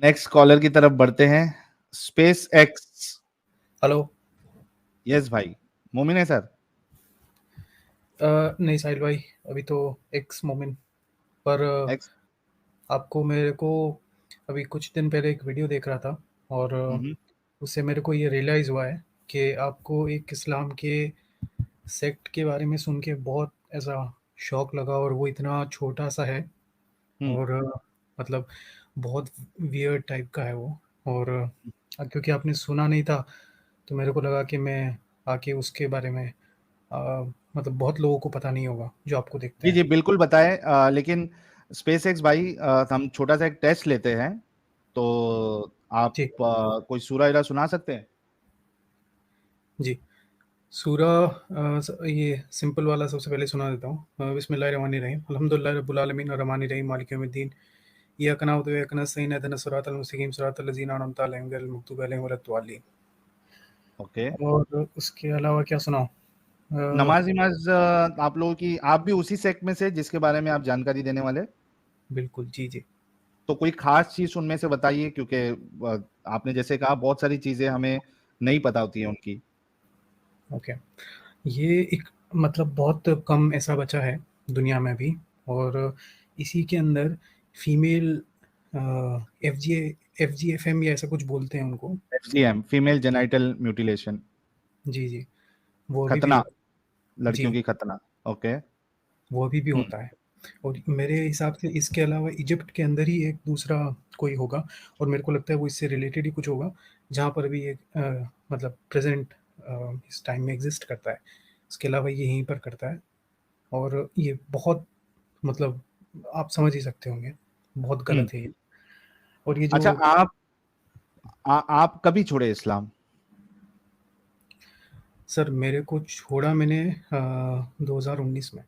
Next collar की तरफ बढ़ते हैं। Space x. हेलो। यस भाई, मोमिन है सर। नहीं साहिल भाई, अभी तो एक्स मोमेंट पर एक्स। आपको मेरे को अभी कुछ दिन पहले एक वीडियो देख रहा था और उससे मेरे को ये रियलाइज़ हुआ है कि आपको एक इस्लाम के सेक्ट के बारे में सुन के बहुत ऐसा शौक लगा और वो इतना छोटा सा है और मतलब बहुत वियर्ड टाइप का है वो। और क्योंकि आपने सुना नहीं था तो मेरे को लगा कि मैं आके उसके बारे में मतलब बहुत लोगों को पता नहीं होगा जो आपको देखते जी हैं। जी बिल्कुल बताएं, लेकिन स्पेस एक्स भाई, हम छोटा सा एक टेस्ट लेते हैं। तो आप जी कोई सूरा इरा सुना सकते हैं? जी। सूरा ये सिंपल वाला सबसे पहले सुना देता हूँ। बिस्मिल्लाहिर्रहमानिर्रहीम अल्हम्दुलिल्लाहि रब्बिल आलमीन अर्रहमानिर रहीम मालिक यौमिद्दीन इय्याका नअबुदु व इय्याका नस्तईन इहदिना सिरातल मुस्तकीम सिरातल लज़ीना अनअमता अलैहिम गैरिल मग़दूबि अलैहिम वलद्दालिन। ओके। और उसके अलावा क्या सुनाऊँ? अ, नमाज इमाज, आप लोगों की, आप भी उसी सेक्ट में से जिसके बारे में आप जानकारी देने वाले? बिल्कुल, जी, जी। तो कोई खास चीज उनमें से बताइए, क्योंकि आपने जैसे कहा बहुत सारी चीजें हमें नहीं पता होती हैं उनकी। ओके। ये एक मतलब बहुत कम ऐसा बचा है दुनिया में अभी और इसी के अंदर फीमेल एफजीएफएम या ऐसा कुछ बोलते हैं उनको। FGM, female genital mutilation. जी, जी। वो अभी भी खतना, होता है। लड़कियों जी, की खतना। ओके। वो अभी भी होता है। और मेरे हिसाब से इसके अलावा इजिप्ट के अंदर ही एक दूसरा कोई होगा और मेरे को लगता है वो इससे रिलेटेड ही कुछ होगा, जहाँ पर भी एक मतलब प्रेज़ेंट इस टाइम में एग्ज़िस्ट करता है। इसके अलावा ये यहीं पर करता है और ये बहुत मतलब आप समझ ही सकते होंगे, बहुत हम्म। गलत है ये। और ये अच्छा, जो आप कभी छोड़े इस्लाम? सर मेरे को छोड़ा मैंने 2019 में।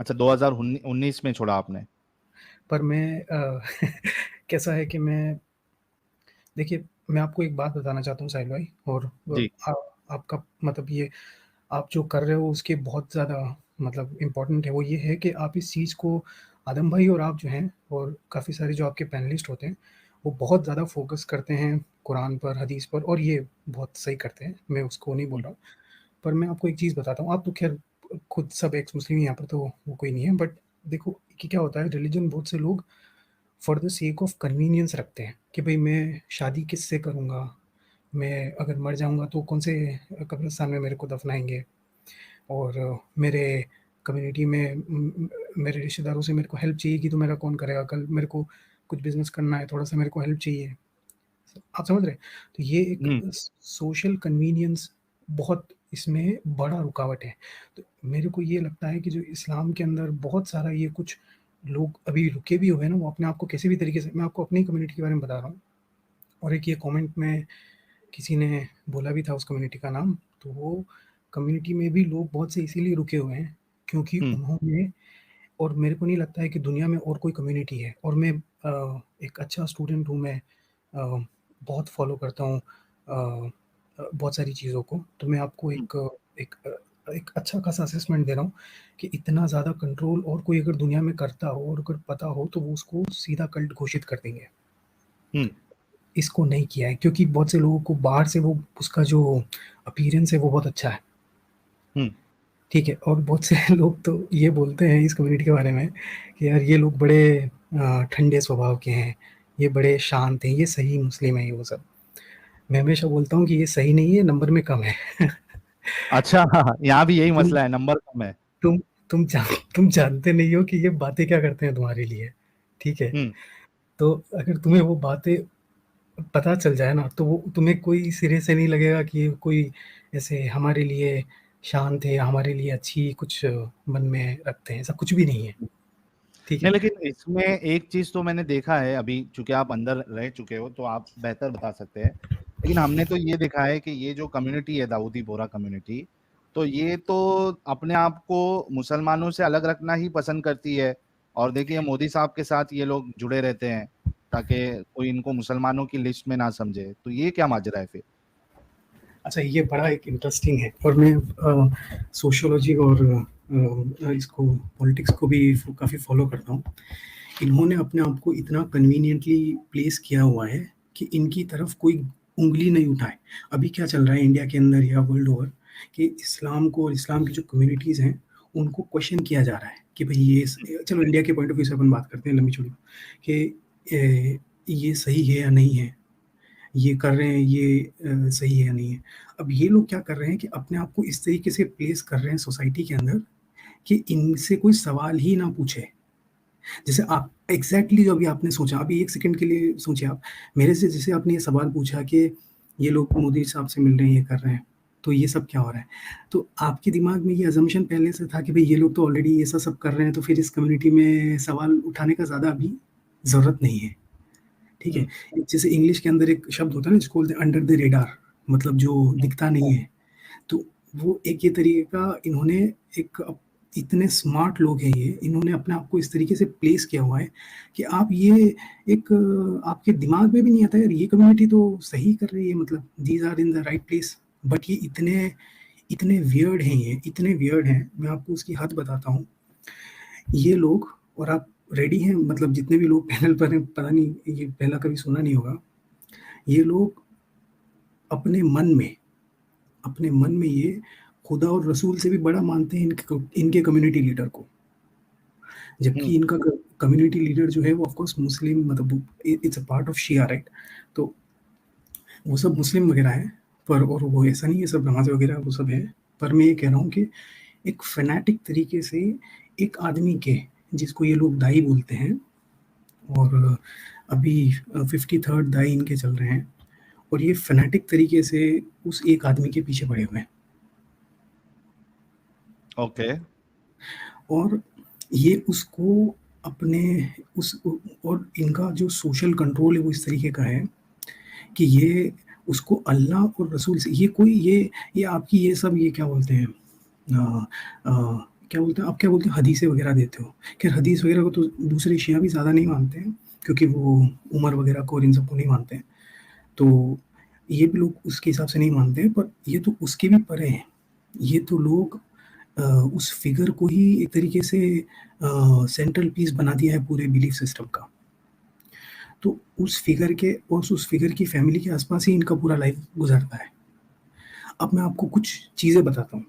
अच्छा, 2019 में छोड़ा आपने? पर मैं कैसा है कि मैं देखिए, मैं आपको एक बात बताना चाहता हूँ साहिल भाई और जी। आपका मतलब ये आप जो कर रहे हो उसके बहुत ज़्यादा मतलब इम्पोर्टेंट है, वो ये है कि आप इस चीज़ को आदम भाई और आप जो हैं और काफ़ी सारे जो आपके पैनलिस्ट होते हैं, वो बहुत ज़्यादा फ़ोकस करते हैं कुरान पर, हदीस पर और ये बहुत सही करते हैं, मैं उसको नहीं बोल हम्म, रहा हूँ। पर मैं आपको एक चीज़ बताता हूँ, आप तो ख़ैर खुद सब एक्स मुस्लिम ही हैं यहाँ पर तो वो कोई नहीं है, बट देखो कि क्या होता है रिलिजन बहुत से लोग for the sake of convenience रखते हैं कि भई मैं शादी किससे करूँगा? मैं अगर मर जाऊँगा तो कौन से कब्रिस्तान में मेरे को दफ़नाएँगे? और मेरे कम्युनिटी में मेरे रिश्तेदारों से मेरे को हेल्प चाहिए कि तो मेरा कौन करेगा? कल मेरे को कुछ बिज़नेस करना है, थोड़ा-सा मेरे को हेल्प चाहिए। आप समझ रहे हैं? तो ये एक हम्म, सोशल कन्वीनियंस बहुत इसमें बड़ा रुकावट है। तो मेरे को ये लगता है कि जो इस्लाम के अंदर बहुत सारा ये कुछ लोग अभी रुके भी हुए हैं ना, वो अपने आप को किसी भी तरीके से मैं आपको अपनी कम्युनिटी के बारे में बता रहा हूँ और एक ये कमेंट में किसी ने बोला भी था उस कम्युनिटी का नाम, तो वो कम्युनिटी में भी लोग बहुत से इसीलिए रुके हुए हैं क्योंकि हम्म, उन्होंने और मेरे को नहीं लगता है कि दुनिया में और कोई कम्युनिटी है और मैं एक अच्छा स्टूडेंट हूँ मैं बहुत फॉलो करता हूँ बहुत सारी चीज़ों को। तो मैं आपको हम्म, एक एक अच्छा खासा असेसमेंट दे रहा हूँ कि इतना ज़्यादा कंट्रोल और कोई अगर दुनिया में करता हो और अगर पता हो तो वो उसको सीधा कल्ट घोषित कर देंगे। हम्म, इसको नहीं किया है क्योंकि बहुत से लोगों को बाहर से वो उसका जो अपीयरेंस है वो बहुत अच्छा है। हम्म, ठीक है और बहुत से लोग तो ये बोलते हैं इस कम्युनिटी के बारे में कि यार ये लोग बड़े ठंडे स्वभाव के हैं, ये बड़े शांत हैं, ये सही मुस्लिम हैं ये वो सब। मैं हमेशा बोलता हूँ कि ये सही नहीं है, नंबर में कम है। अच्छा, हाँ, यहाँ भी यही तुम मसला है, नंबर कम है। तुम तुम जानते नहीं हो कि ये बातें क्या करते हैं तुम्हारे लिए, ठीक है? हम्म, तो अगर तुम्हें वो बातें पता चल जाए ना, तो वो तुम्हें कोई सिरे से नहीं लगेगा कि ये कोई ऐसे हमारे लिए शांत है, हमारे लिए अच्छी कुछ मन में रखते हैं, ऐसा कुछ भी नहीं है, ठीक नहीं, है? लेकिन इसमें एक चीज तो मैंने देखा है, अभी चूंकि आप अंदर रह चुके हो तो आप बेहतर बता सकते हैं। लेकिन हमने तो ये देखा है कि ये जो कम्युनिटी है, दाऊदी बोरा कम्युनिटी, तो ये तो अपने आप को मुसलमानों से अलग रखना ही पसंद करती है। और देखिए, मोदी साहब के साथ ये लोग जुड़े रहते हैं ताकि कोई इनको मुसलमानों की लिस्ट में ना समझे। तो ये क्या माजरा है फिर? अच्छा ये बड़ा एक इंटरेस्टिंग है और मैं सोशियोलॉजी और इसको पॉलिटिक्स को भी काफ़ी फॉलो करता हूँ। इन्होंने अपने आप को इतना कन्वीनियंटली प्लेस किया हुआ है कि इनकी तरफ कोई उँगली नहीं उठाए। अभी क्या चल रहा है इंडिया के अंदर या वर्ल्ड ओवर कि इस्लाम को और इस्लाम की जो कम्युनिटीज़ हैं, उनको क्वेश्चन किया जा रहा है कि भई ये चलो इंडिया के पॉइंट ऑफ व्यू से अपन बात करते हैं लंबी चौड़ी कि ये सही है या नहीं है? ये कर रहे हैं ये सही है या नहीं है? अब ये लोग क्या कर रहे हैं कि अपने आप को इस तरीके से प्लेस कर रहे हैं सोसाइटी के अंदर कि इनसे कोई सवाल ही ना पूछे। जैसे आप एग्ज़ैक्टली जो अभी आपने सोचा, अभी 1 सेकंड के लिए सोचिए आप, मेरे से जैसे आपने ये सवाल पूछा कि ये लोग मोदी साहब से मिल रहे हैं, ये कर रहे हैं, तो ये सब क्या हो रहा है? तो आपके दिमाग में ये असम्पशन पहले से था कि भई ये लोग तो ऑलरेडी ऐसा सब कर रहे हैं, तो फिर इस कम्युनिटी में सवाल उठाने का ज़्यादा अभी ज़रूरत नहीं है, ठीक है? जैसे इंग्लिश के अंदर एक शब्द होता है ना जिसको बोलते हैं अंडर द रेडार, मतलब जो दिखता नहीं है। तो वो एक ये तरीके का इन्होंने एक इतने स्मार्ट लोग हैं ये, इन्होंने अपने आप को इस तरीके से प्लेस किया हुआ है कि आप ये एक आपके दिमाग में भी नहीं आता यार ये कम्युनिटी तो सही कर रही है, मतलब these are in the right place. But ये इतने इतने वियर्ड हैं, ये इतने वियर्ड हैं, मैं आपको उसकी हद बताता हूँ। ये लोग, और आप रेडी हैं, मतलब जितने भी लोग पैनल पर हैं, पता नहीं ये पहला कभी सुना नहीं होगा, ये लोग अपने मन में ये खुदा और रसूल से भी बड़ा मानते हैं इनके कम्युनिटी लीडर को। जबकि इनका कम्युनिटी लीडर जो है वो ऑफ कोर्स मुस्लिम, मतलब it's a part of Shia, right? तो वो सब मुस्लिम वगैरह है, पर और वो ऐसा नहीं है सब नमाज वगैरह वो सब है। पर मैं ये कह रहा हूँ कि एक फैनेटिक तरीके से एक आदमी के, जिसको ये लोग दाई बोलते हैं, और अभी 53rd दाई इनके चल रहे हैं, और ये फैनेटिक तरीके से उस एक आदमी के पीछे पड़े हुए हैं। ओके। और ये उसको अपने और इनका जो सोशल कंट्रोल है वो इस तरीके का है कि ये उसको अल्लाह और रसूल से, ये कोई ये आपकी ये सब ये क्या बोलते हैं, क्या बोलते हैं आप, क्या बोलते हैं, हदीसें वगैरह देते हो। खैर हदीस वगैरह को तो दूसरे शिया भी ज़्यादा नहीं मानते हैं, क्योंकि वो उमर वगैरह को और इन सबको नहीं मानते हैं, तो ये भी लोग उसके हिसाब से नहीं मानते हैं। पर ये तो उसके भी परे हैं। ये तो लोग उस फिगर को ही एक तरीके से सेंट्रल पीस बना दिया है पूरे बिलीफ सिस्टम का। तो उस फिगर के और उस फिगर की फैमिली के आसपास ही इनका पूरा लाइफ गुजरता है। अब मैं आपको कुछ चीज़ें बताता हूँ,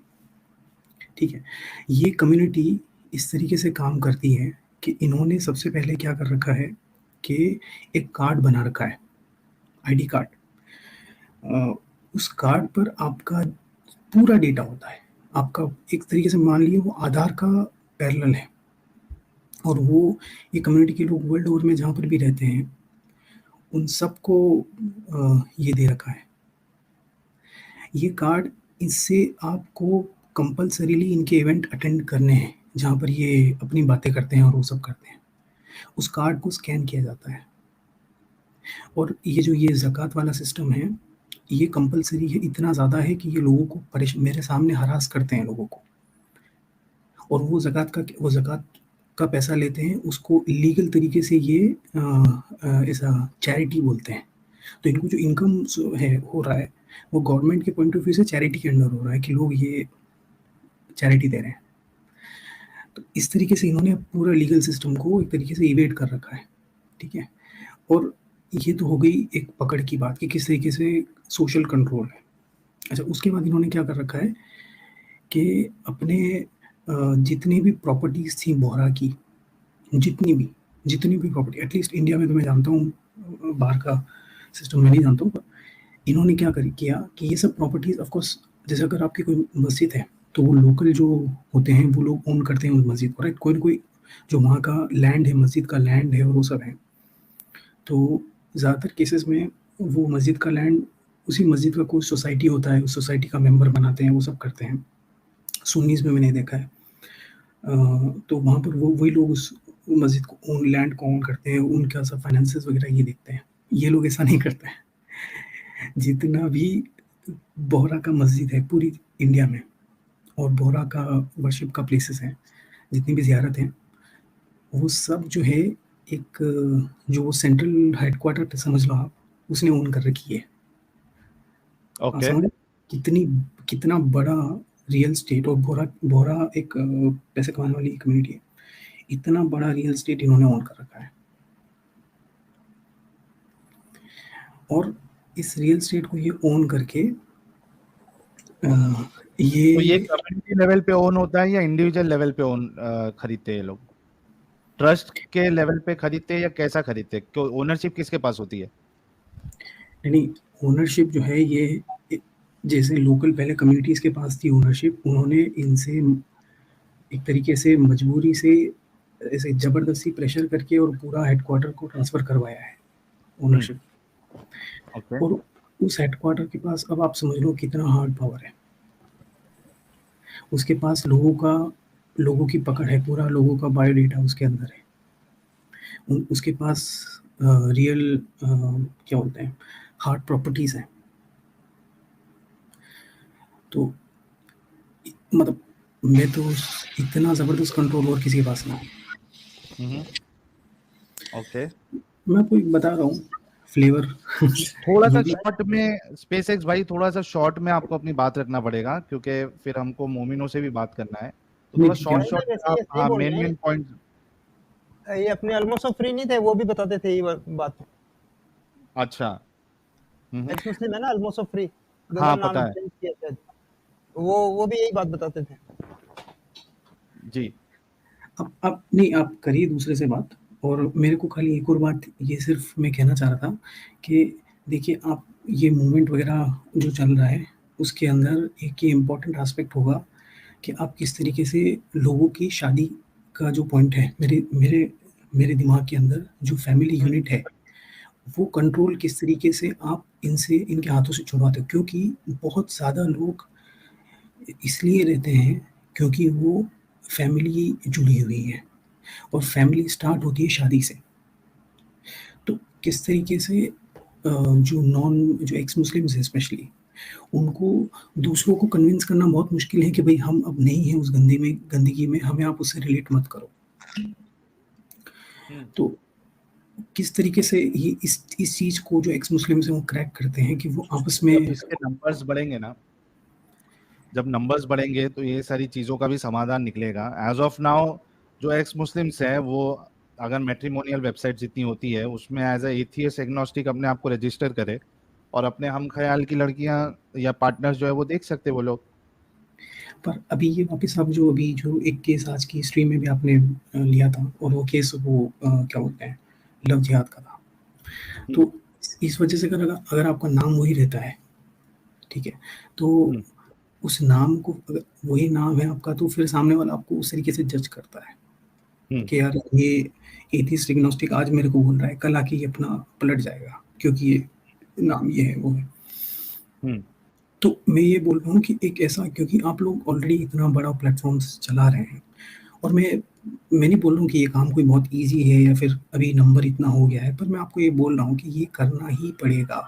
ठीक है? ये कम्युनिटी इस तरीके से काम करती है कि इन्होंने सबसे पहले क्या कर रखा है कि एक कार्ड बना रखा है, आईडी कार्ड। उस कार्ड पर आपका पूरा डेटा होता है। आपका एक तरीके से मान लीजिए वो आधार का पैरेलल है, और वो ये कम्युनिटी के लोग वर्ल्ड ओवर में जहाँ पर भी रहते हैं, उन सबको ये दे रखा है। ये कार्ड, इससे आपको कंपल्सरीली इनके इवेंट अटेंड करने हैं, जहाँ पर ये अपनी बातें करते हैं और वो सब करते हैं। उस कार्ड को स्कैन किया जाता है। और ये जो ये ज़कात वाला सिस्टम है, ये कंपल्सरी है, इतना ज़्यादा है कि ये लोगों को मेरे सामने हरास करते हैं लोगों को। और वो ज़कात का पैसा लेते हैं, उसको इल्लीगल तरीके से ये ऐसा चैरिटी बोलते हैं। तो इनको जो इनकम है हो रहा है, वो गवर्नमेंट के पॉइंट ऑफ व्यू से चैरिटी के अंडर हो रहा है कि लोग ये चैरिटी दे रहे हैं। तो इस तरीके से इन्होंने पूरा लीगल सिस्टम को एक तरीके से इवेड कर रखा है, ठीक है? और ये तो हो गई एक पकड़ की बात कि किस तरीके से सोशल कंट्रोल है। अच्छा, उसके बाद इन्होंने क्या कर रखा है कि अपने जितनी भी प्रॉपर्टीज़ थी बोहरा की, जितनी भी प्रॉपर्टी, एटलीस्ट इंडिया में तो मैं जानता हूँ, बाहर का सिस्टम मैं नहीं जानता हूँ, पर इन्होंने क्या किया कि ये सब प्रॉपर्टीज़, ऑफ कोर्स, जैसे अगर आपकी कोई मस्जिद है, तो वो लोकल जो होते हैं वो लोग ओन करते हैं उस मस्जिद को, राइट? कोई न कोई जो वहाँ का लैंड है, मस्जिद का लैंड है, और वो सब है। तो ज़्यादातर केसेस में वो मस्जिद का लैंड, उसी मस्जिद का कोई सोसाइटी होता है, उस सोसाइटी का मेंबर बनाते हैं, वो सब करते हैं। सुन्नीज़ में मैंने देखा है। तो वहाँ पर वही लोग उस मस्जिद को लैंड को ओन करते हैं, उनका सब फाइनेंसेस वगैरह ये देखते हैं। ये लोग ऐसा नहीं करते हैं। जितना भी बोहरा का मस्जिद है पूरी इंडिया में, और बोहरा का वर्शिप का प्लेसेस हैं, जितनी भी ज़ियारत हैं, वो सब जो है एक जो वो सेंट्रल हेडक्वार्टर समझ लो आप, उसने ओन कर रखी है। ओके। समझ कितना बड़ा रियल स्टेट, और बोहरा एक पैसे कमाने वाली कम्युनिटी है। इतना बड़ा रियल एस्टेट इन्होंने ओन कर रखा है, और इस रियल एस्टेट को ये ओन करके तो ये ये कम्युनिटी लेवल पे ओन होता है या इंडिविजुअल लेवल पे ओन खरीदते हैं लोग? ट्रस्ट के लेवल पे खरीदते हैं या कैसा खरीदते हैं? क्यों ओनरशिप किसके पास होती है? नहीं, ओनरशिप जो है ये जैसे लोकल पहले कम्युनिटीज के पास थी ओनरशिप, उन्होंने इनसे एक तरीके से मजबूरी से ऐसे जबरदस्ती प्रेशर करके और पूरा हेडक्वार्टर को ट्रांसफर करवाया है ओनरशिप। ओके। और उस हेडक्वार्टर के पास अब आप समझ लो कितना हार्ड पावर है, उसके पास लोगों की पकड़ है, पूरा लोगों का बायोडेटा उसके अंदर है, उसके पास रियल क्या बोलते हैं हार्ड प्रॉपर्टीज हैं। तो मतलब मैं तो इतना जबरदस्त कंट्रोल और किसी के पास ना है। ओके। मैं आपको एक बता रहा हूँ फ्लेवर। थोड़ा सा शॉर्ट में स्पेसएक्स भाई, थोड़ा सा शॉर्ट में आपको अपनी बात रखना पड़ेगा, क्योंकि फिर हमको मोमिनो से भी बात करना है, तो थोड़ा शॉर्ट नहीं, शॉर्ट वैसे आप ये सही हाँ बोल रहे मेन हैं। पॉइंट। ये अपने ऑलमोस्ट ऑफ फ्री नहीं थे, वो भी बताते थे ये बात। अच्छा। एक्स मुस्लिम है ना ऑलमोस्ट ऑफ फ्री, हाँ नाम पता है चेंज किया शायद, वो भी यही बात बताते थे जी। अब नहीं, आप करिए दूसरे से बात। और मेरे को खाली एक और बात ये सिर्फ मैं कहना चाह रहा था कि देखिए आप ये मूवमेंट वगैरह जो चल रहा है उसके अंदर एक ये इम्पोर्टेंट एस्पेक्ट होगा कि आप किस तरीके से लोगों की शादी का जो पॉइंट है मेरे मेरे मेरे दिमाग के अंदर जो फैमिली यूनिट है वो कंट्रोल किस तरीके से आप इनके हाथों से छुड़वाते हो, क्योंकि बहुत ज़्यादा लोग इसलिए रहते हैं क्योंकि वो फैमिली जुड़ी हुई है और फैमिली स्टार्ट होती है शादी से। तो किस तरीके से जो एक्स मुस्लिम्स हैं स्पेशली, उनको दूसरों को कन्विंस करना बहुत मुश्किल है कि भाई हम अब नहीं हैं उस गंदगी में, हमें आप उससे रिलेट मत करो। तो किस तरीके से ये इस चीज को जो एक्स मुस्लिम्स हैं वो क्रैक करते हैं कि वो आपस में जब इसके नंबर्स बढ़ेंगे ना, जब नंबर्स बढ़ेंगे तो ये सारी चीजों का भी समाधान निकलेगा। एज ऑफ नाउ जो एक्स मुस्लिम्स है वो अगर मैट्रिमोनियल वेबसाइट जितनी होती है उसमें एज एथियस्ट एग्नोस्टिक अपने आप को रजिस्टर करे और अपने हम ख्याल की लड़कियां या पार्टनर्स जो है वो देख सकते वो लोग। पर अभी ये वापस आप जो एक केस आज की हिस्ट्री में भी आपने लिया था, और वो केस वो क्या बोलते हैं लव जिहाद का था। तो इस वजह से अगर आपका नाम वही रहता है, ठीक है, तो उस नाम को अगर वही नाम है आपका तो फिर सामने वाला आपको उस तरीके से जज करता है कि यार ये एथियस्ट एग्नोस्टिक आज मेरे को बोल रहा है, कल आके ये अपना पलट जाएगा क्योंकि ये नाम ये है वो है। तो मैं ये बोल रहा हूँ कि एक ऐसा, क्योंकि आप लोग ऑलरेडी इतना बड़ा प्लेटफॉर्म्स चला रहे हैं, और मैं नहीं बोल रहा हूँ कि ये काम कोई बहुत इजी है या फिर अभी नंबर इतना हो गया है, पर मैं आपको ये बोल रहा हूँ कि ये करना ही पड़ेगा।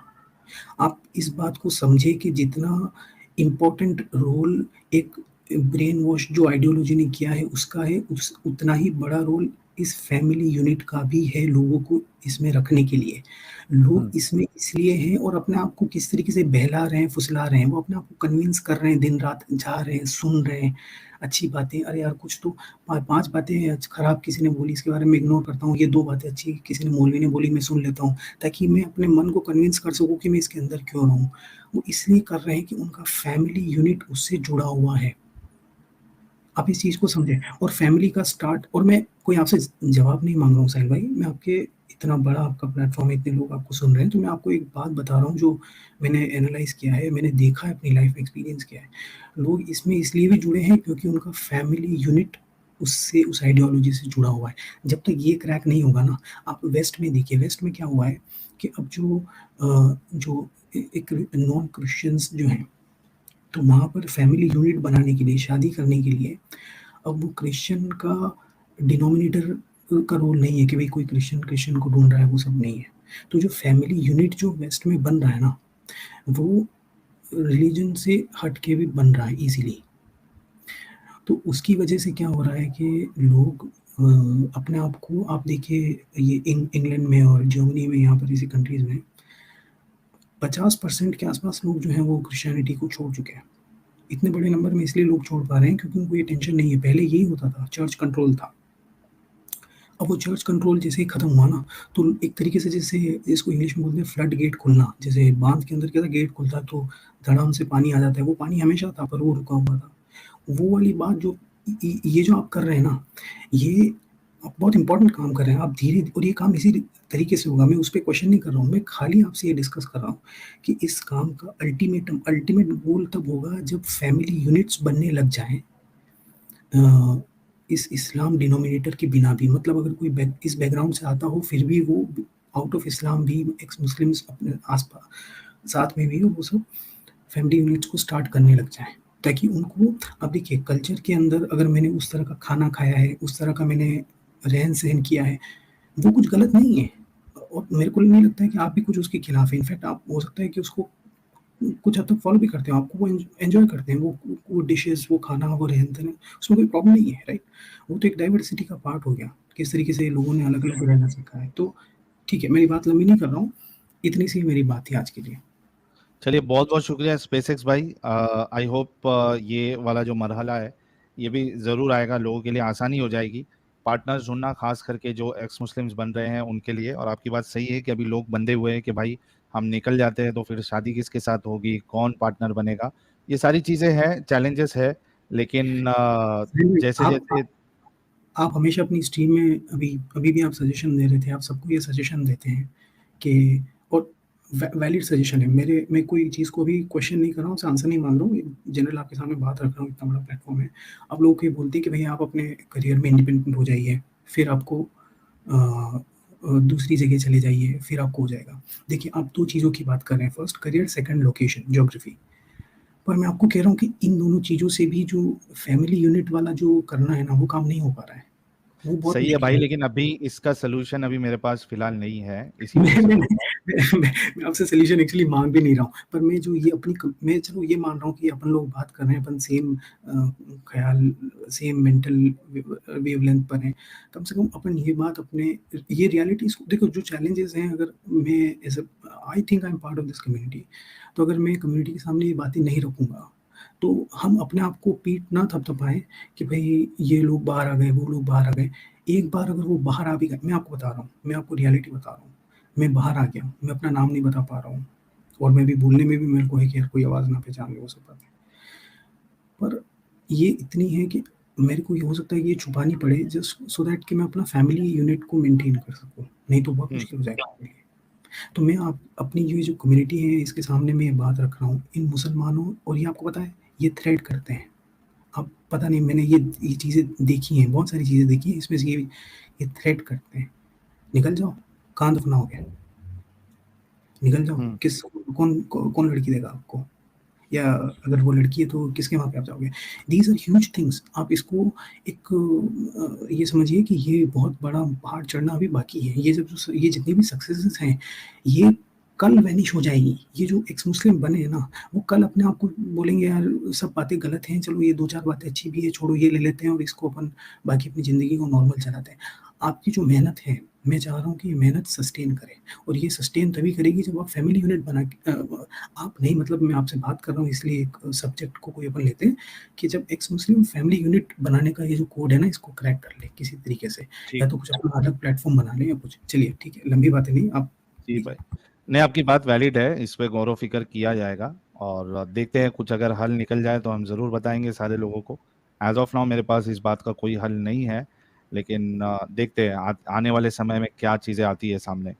आप इस बात को समझे कि जितना इम्पोर्टेंट रोल एक ब्रेन वॉश जो आइडियोलॉजी ने किया है उसका है, उतना ही बड़ा रोल इस फैमिली यूनिट का भी है लोगों को इसमें रखने के लिए। लोग इसमें इसलिए हैं और अपने आप को किस तरीके से बहला रहे हैं, फुसला रहे हैं, वो अपने आप को कन्विंस कर रहे हैं, दिन रात जा रहे हैं, सुन रहे हैं अच्छी बातें। अरे यार कुछ तो 5 बातें खराब किसी ने बोली इसके बारे में इग्नोर करता हूँ, ये 2 बातें अच्छी किसी ने मौलवी ने बोली मैं सुन लेता हूँ, ताकि मैं अपने मन को कन्विंस कर सकूँ कि मैं इसके अंदर क्यों रहूँ। वो इसलिए कर रहे हैं कि उनका फैमिली यूनिट उससे जुड़ा हुआ है। आप इस चीज़ को समझें। और फैमिली का स्टार्ट, और मैं कोई आपसे जवाब नहीं मांग रहा हूँ साहिल भाई, मैं आपके इतना बड़ा आपका प्लेटफॉर्म है, इतने लोग आपको सुन रहे हैं, तो मैं आपको एक बात बता रहा हूँ जो मैंने एनालाइज किया है, मैंने देखा है, अपनी लाइफ में एक्सपीरियंस किया है। लोग इसमें इसलिए भी जुड़े हैं क्योंकि उनका फैमिली यूनिट उससे उस आइडियोलॉजी से जुड़ा हुआ है। जब तक ये क्रैक नहीं होगा ना, आप वेस्ट में देखिए, वेस्ट में क्या हुआ है कि अब जो एक नॉन क्रिश्चियंस जो हैं, तो वहाँ पर फैमिली यूनिट बनाने के लिए, शादी करने के लिए, अब वो क्रिश्चियन का डिनोमिनेटर का रोल नहीं है कि भाई कोई क्रिश्चियन को ढूंढ रहा है, वो सब नहीं है। तो जो फैमिली यूनिट जो वेस्ट में बन रहा है ना, वो रिलीजन से हट के भी बन रहा है इजीली। तो उसकी वजह से क्या हो रहा है कि लोग अपने आप को, आप देखिए ये इंग्लैंड में और जर्मनी में, यहाँ पर ऐसी कंट्रीज में 50% के आसपास लोग जो हैं वो क्रिश्चियनिटी को छोड़ चुके हैं। इतने बड़े नंबर में इसलिए लोग छोड़ पा रहे हैं क्योंकि उनको ये टेंशन नहीं है। पहले यही होता था, चर्च कंट्रोल था, अब वो चर्च कंट्रोल जैसे ही खत्म हुआ ना, तो एक तरीके से जैसे इसको इंग्लिश में बोलते हैं फ्लड गेट खुलना, जैसे बांध के अंदर कैसा गेट खुलता है तो धड़ाम से पानी आ जाता है, वो पानी हमेशा था पर वो रुका हुआ था। वो वाली बात जो ये जो आप कर रहे हैं ना, ये आप बहुत इंपॉर्टेंट काम कर रहे हैं। आप धीरे और ये काम इसी तरीके से होगा, मैं उस पर क्वेश्चन नहीं कर रहा हूँ, मैं खाली आपसे ये डिस्कस कर रहा हूँ कि इस काम का अल्टीमेट गोल तब होगा जब फैमिली यूनिट्स बनने लग जाएं इस इस्लाम डिनोमिनेटर के बिना भी। मतलब अगर कोई इस बैकग्राउंड से आता हो फिर भी वो आउट ऑफ इस्लाम भी एक्स मुस्लिम्स अपने आसपास साथ में भी हो, वो सब फैमिली यूनिट्स को स्टार्ट करने लग जाएं, ताकि उनको अब देखिए कल्चर के अंदर अगर मैंने उस तरह का खाना खाया है, उस तरह का मैंने रहन सहन किया है, वो कुछ गलत नहीं है और मेरे को नहीं लगता है कि आप भी कुछ उसके खिलाफ है। इनफैक्ट आप हो सकता है कि उसको कुछ हद तक फॉलो भी करते हो, आपको वो एंजॉय करते हैं, वो डिशेस, वो खाना, वो रहन सहन, उसमें कोई प्रॉब्लम नहीं है, राइट? वो तो एक डाइवर्सिटी का पार्ट हो गया, किस तरीके से लोगों ने अलग अलग रहना सीखा है। तो ठीक है, मेरी बात लंबी नहीं कर रहा हूँ, इतनी सी मेरी बात थी आज के लिए। चलिए, बहुत बहुत शुक्रिया स्पेसएक्स भाई। आई होप ये वाला जो मरहला है ये भी ज़रूर आएगा, लोगों के लिए आसानी हो जाएगी पार्टनर्स ढूंढना, खास करके जो एक्स मुस्लिम्स बन रहे हैं उनके लिए। और आपकी बात सही है कि अभी लोग बंधे हुए हैं कि भाई हम निकल जाते हैं तो फिर शादी किसके साथ होगी, कौन पार्टनर बनेगा, ये सारी चीज़ें हैं, चैलेंजेस है। लेकिन जैसे आप जैसे आप हमेशा अपनी स्ट्रीम में अभी भी आप सजेशन दे रहे थे, आप सबको ये सजेशन देते हैं कि, और वैलिड सजेशन है, मैं कोई चीज़ को भी क्वेश्चन नहीं कर रहा हूँ, उससे आंसर नहीं मांग रहा हूँ, जनरल आपके सामने बात रख रहा हूँ, इतना बड़ा प्लेटफॉर्म है। आप लोगों को ये बोलते हैं कि भैया आप अपने करियर में इंडिपेंडेंट हो जाइए, फिर आपको दूसरी जगह चले जाइए, फिर आपको हो जाएगा। देखिए आप दो चीज़ों की बात कर रहे हैं, first career, second location, geography. पर मैं आपको कह रहा हूँ कि इन दोनों चीज़ों से भी जो फैमिली यूनिट वाला जो करना है ना, वो काम नहीं हो पा रहा है, वो बहुत सही है मुश्किल भाई, है। लेकिन अभी इसका सोल्यूशन अभी मेरे पास फिलहाल नहीं है, इसी मैं वजह से मैं बोल रहा हूँ। मैं आपसे सॉल्यूशन एक्चुअली माँग भी नहीं रहा हूँ, पर मैं जो ये मैं चलो ये मान रहा हूँ कि अपन लोग बात कर रहे हैं, अपन सेम ख़्याल, सेम मेंटल वेवलेंथ पर हैं। कम से कम अपन ये बात अपने ये रियलिटीज़ को देखो, जो चैलेंजेज़ हैं, अगर मैं as a I think I am part of this community, तो अगर मैं कम्युनिटी के सामने ये बातें नहीं रखूँगा, तो हम अपने आप को पीठ ना थपथपाएँ कि भई ये लोग बाहर आ गए, वो लोग बाहर आ गए। एक बार अगर वो बाहर आ भी गए, मैं आपको बता रहा हूँ, मैं आपको रियलिटी बता रहा हूँ। मैं बाहर आ गया, मैं अपना नाम नहीं बता पा रहा हूँ और मैं भी बोलने में भी मेरे को है कि यार कोई आवाज़ ना पहचान ले, वो सब बातें। पर ये इतनी है कि मेरे को ये हो सकता है कि ये छुपानी पड़े जस्ट सो दैट कि मैं अपना फैमिली यूनिट को मेंटेन कर सकूँ, नहीं तो बहुत मुश्किल हो जाएगा मेरे लिए। तो मैं आप अपनी ये जो कम्युनिटी है इसके सामने मैं ये बात रख रहा हूँ, इन मुसलमानों, और ये आपको पता है ये थ्रेट करते हैं। अब पता नहीं, मैंने ये चीज़ें देखी हैं, बहुत सारी चीज़ें देखी हैं, इसमें से ये थ्रेट करते हैं, निकल जाओ, कहाँ दफनाओगे? निकल जाओ, हम्म। किस कौन लड़की देगा आपको? या अगर वो लड़की है तो किसके वहाँ पे आप जाओगे? These are huge things. आप इसको एक ये समझिए कि ये बहुत बड़ा पहाड़ चढ़ना अभी बाकी है। ये जितनी भी सक्सेसेस हैं, ये कल वैनिश हो जाएगी। ये जो एक्स मुस्लिम बने हैं ना, वो कल अपने आप को बोलेंगे यार सब बातें गलत हैं, चलो ये 2-4 बातें अच्छी भी है, छोड़ो ये ले लेते हैं और इसको अपन बाकी अपनी ज़िंदगी को नॉर्मल चलाते हैं। आपकी जो मेहनत है, मैं चाह रहा हूँ कि ये मेहनत सस्टेन करे, और ये सस्टेन तभी करेगी जब आप फैमिली यूनिट बना के आप नहीं, मतलब मैं आपसे बात कर रहा हूँ इसलिए एक सब्जेक्ट को कोई अपन लेते हैं कि जब एक्स मुस्लिम फैमिली यूनिट बनाने का ये जो कोड है ना, इसको क्रैक कर ले किसी तरीके से, या ठीक। तो कुछ अपना अलग प्लेटफॉर्म बना ले या कुछ। चलिए ठीक है, लंबी बातें नहीं, आप जी भाई, नहीं आपकी बात वैलिड है, इस पे गौर व फिक्र किया जाएगा और देखते हैं कुछ अगर हल निकल जाए तो हम ज़रूर बताएंगे सारे लोगों को। एज ऑफ नाउ मेरे पास इस बात का कोई हल नहीं है, लेकिन देखते हैं आने वाले समय में क्या चीज़ें आती है सामने।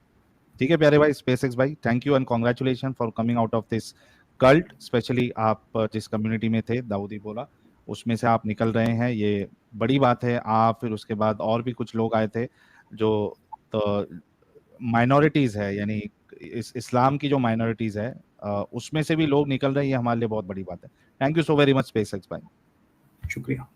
ठीक है प्यारे भाई, स्पेसएक्स भाई, thank you and congratulation for coming out of this cult. Specially आप जिस कम्युनिटी में थे दाऊदी बोरा, उसमें से आप निकल रहे हैं, ये बड़ी बात है। आप फिर उसके बाद और भी कुछ लोग आए थे जो तो माइनॉरिटीज़ है, यानी इस्लाम की जो माइनॉरिटीज़ है उसमें से भी लोग निकल रहे हैं, ये हमारे लिए बहुत बड़ी बात है। Thank you so very much SpaceX भाई। शुक्रिया।